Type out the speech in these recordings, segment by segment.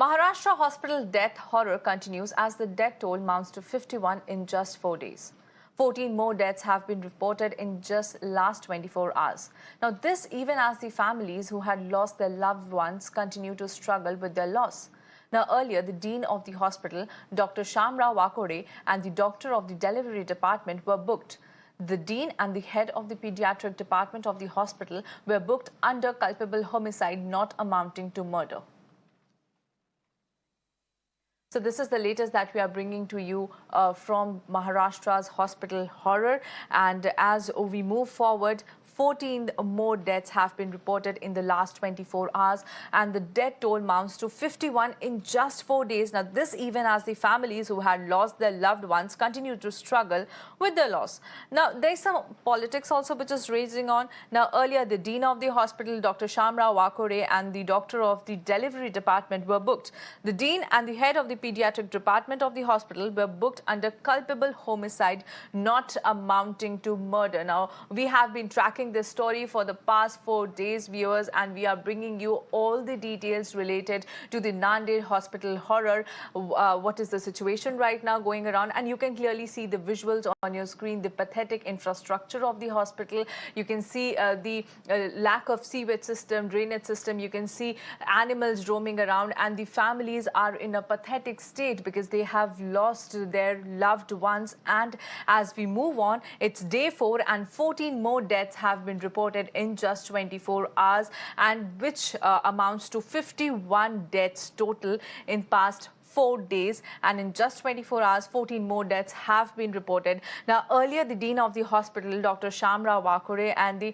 Maharashtra hospital death horror continues as the death toll mounts to 51 in just 4 days. 14 more deaths have been reported in just last 24 hours. Now this even as the families who had lost their loved ones continue to struggle with their loss. Now earlier, the dean of the hospital, Dr. Shamrao Wakore, and the doctor of the delivery department were booked. The dean and the head of the pediatric department of the hospital were booked under culpable homicide not amounting to murder. So this is the latest that we are bringing to you from Maharashtra's hospital horror. And as we move forward, 14 more deaths have been reported in the last 24 hours, and the death toll mounts to 51 in just 4 days. Now, this even as the families who had lost their loved ones continue to struggle with their loss. Now, there's some politics also which is raging on. Now, earlier, the dean of the hospital, Dr. Shamrao Wakore, and the doctor of the delivery department were booked. The dean and the head of the pediatric department of the hospital were booked under culpable homicide not amounting to murder. Now, we have been tracking this story for the past 4 days, viewers, and we are bringing you all the details related to the Nanded hospital horror. What is the situation right now going around? And you can clearly see the visuals on your screen, the pathetic infrastructure of the hospital. You can see the lack of sewage system, drainage system. You can see animals roaming around, and the families are in a pathetic state because they have lost their loved ones. And as we move on, it's day 4 and 14 more deaths have been reported in just 24 hours, and which amounts to 51 deaths total in past 4 days. And in just 24 hours, 14 more deaths have been reported. Now, earlier, the dean of the hospital, Dr. Shamrao Wakore, and the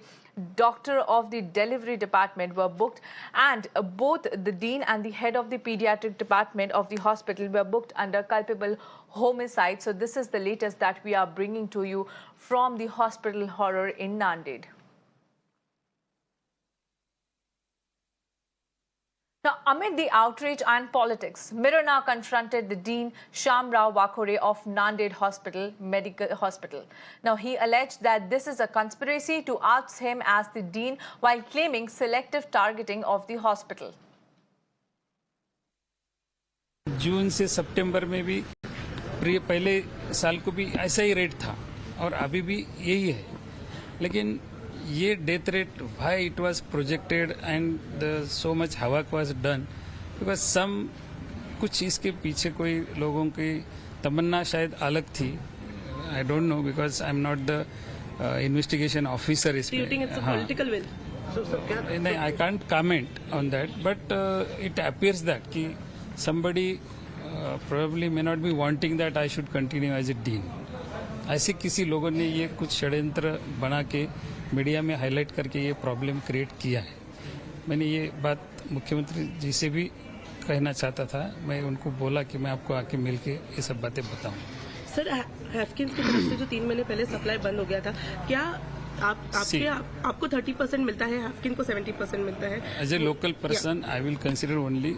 doctor of the delivery department were booked, and both the dean and the head of the pediatric department of the hospital were booked under culpable homicide. So this is the latest that we are bringing to you from the hospital horror in Nanded. Now, amid the outrage and politics, Mirror now confronted the Dean Shamrao Wakore of Nanded Medical Hospital. Now, he alleged that this is a conspiracy to oust him as the Dean while claiming selective targeting of the hospital. जून से सितंबर में भी पहले साल को भी ऐसा ही rate था और अभी भी यही है, लेकिन ये death rate why it was projected and the so much हवाक वाज डन बिकॉज सम कुछ इसके पीछे कोई लोगों की तमन्ना शायद अलग थी. I don't know because I am not the investigation officer. नहीं, I can't comment on that, but it appears that कि somebody probably may not be wanting that I should continue as a dean. ऐसे किसी लोगों ने ये कुछ षड्यंत्र बना के मीडिया में हाईलाइट करके ये प्रॉब्लम क्रिएट किया है. मैंने ये बात मुख्यमंत्री जी से भी कहना चाहता था. मैं उनको बोला कि मैं आपको आके मिल के ये सब बातें बताऊं. सर, हैफकिंस की तरफ से जो 3 महीने पहले सप्लाई बंद हो गया था, क्या आपको 30% मिलता है, हैफकिन को 70% मिलता है? As a local person I will consider only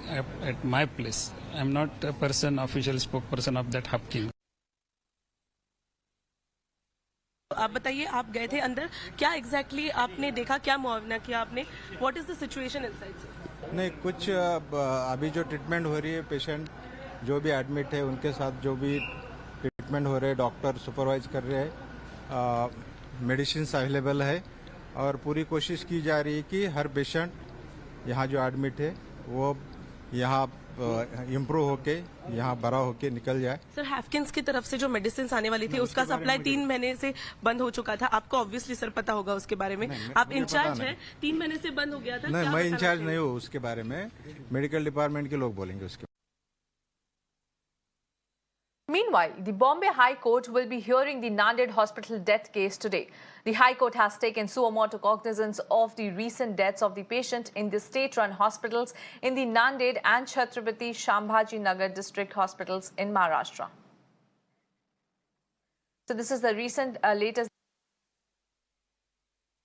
at my place. I am not a person official spoke person of that Haffkine. आप बताइए, आप गए थे अंदर, क्या एग्जैक्टली आपने देखा, क्या मुआवना किया आपने? What is the situation inside? नहीं, कुछ अभी जो ट्रीटमेंट हो रही है, पेशेंट जो भी एडमिट है उनके साथ जो भी ट्रीटमेंट हो रहे हैं, डॉक्टर सुपरवाइज कर रहे हैं, मेडिसिन अवेलेबल है और पूरी कोशिश की जा रही है कि हर पेशेंट यहाँ जो एडमिट है वो यहाँ इम्प्रूव होके यहाँ बड़ा होके निकल जाए. सर, हैफकिंस की तरफ से जो मेडिसिन आने वाली थी उसका सप्लाई 3 महीने से बंद हो चुका था. आपको ऑब्वियसली सर पता होगा उसके बारे में. आप इंचार्ज हैं, 3 महीने से बंद हो गया था. नहीं, मैं इंचार्ज नहीं हूँ उसके बारे में. मेडिकल डिपार्टमेंट के लोग बोलेंगे उसके. Meanwhile, the Bombay High Court will be hearing the Nanded hospital death case today. The High Court has taken suo motu cognizance of the recent deaths of the patient in the state-run hospitals in the Nanded and Chhatrapati Shambhaji Nagar district hospitals in Maharashtra. So this is the recent latest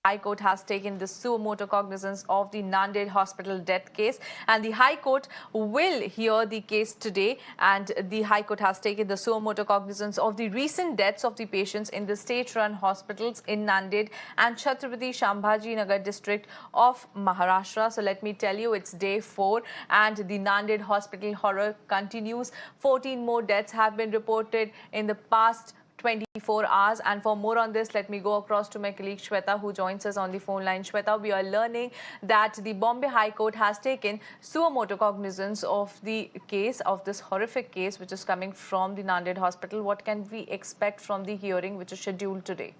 High Court has taken the suo motu cognizance of the Nanded hospital death case, and the High Court will hear the case today. And the High Court has taken the suo motu cognizance of the recent deaths of the patients in the state-run hospitals in Nanded and Chhatrapati Shambhaji Nagar district of Maharashtra. So let me tell you, it's day 4, and the Nanded hospital horror continues. 14 more deaths have been reported in the past 24 hours. And for more on this, let me go across to my colleague Shweta, who joins us on the phone line. Shweta, we are learning that the Bombay High Court has taken suo motu cognizance of the case, of this horrific case which is coming from the Nanded hospital. What can we expect from the hearing which is scheduled today?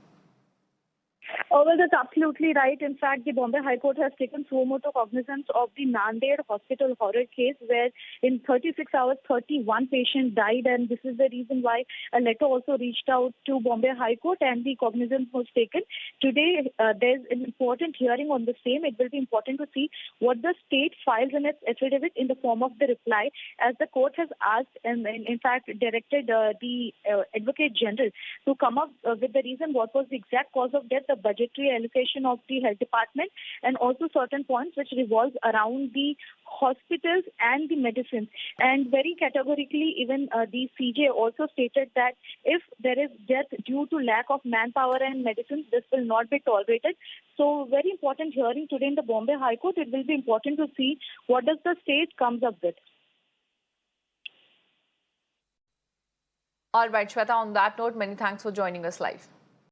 Oh, well, that's absolutely right. In fact, the Bombay High Court has taken suo motu cognizance of the Nanded hospital horror case, where in 36 hours, 31 patients died. And this is the reason why a letter also reached out to Bombay High Court and the cognizance was taken. Today, there's an important hearing on the same. It will be important to see what the state files in its affidavit in the form of the reply, as the court has asked and in fact directed the Advocate General to come up with the reason what was the exact cause of death, the budgetary allocation of the health department, and also certain points which revolve around the hospitals and the medicines. And very categorically, even the CJ also stated that if there is death due to lack of manpower and medicines, this will not be tolerated. So very important hearing today in the Bombay High Court. It will be important to see what does the state comes up with. All right, Shweta, on that note, many thanks for joining us live.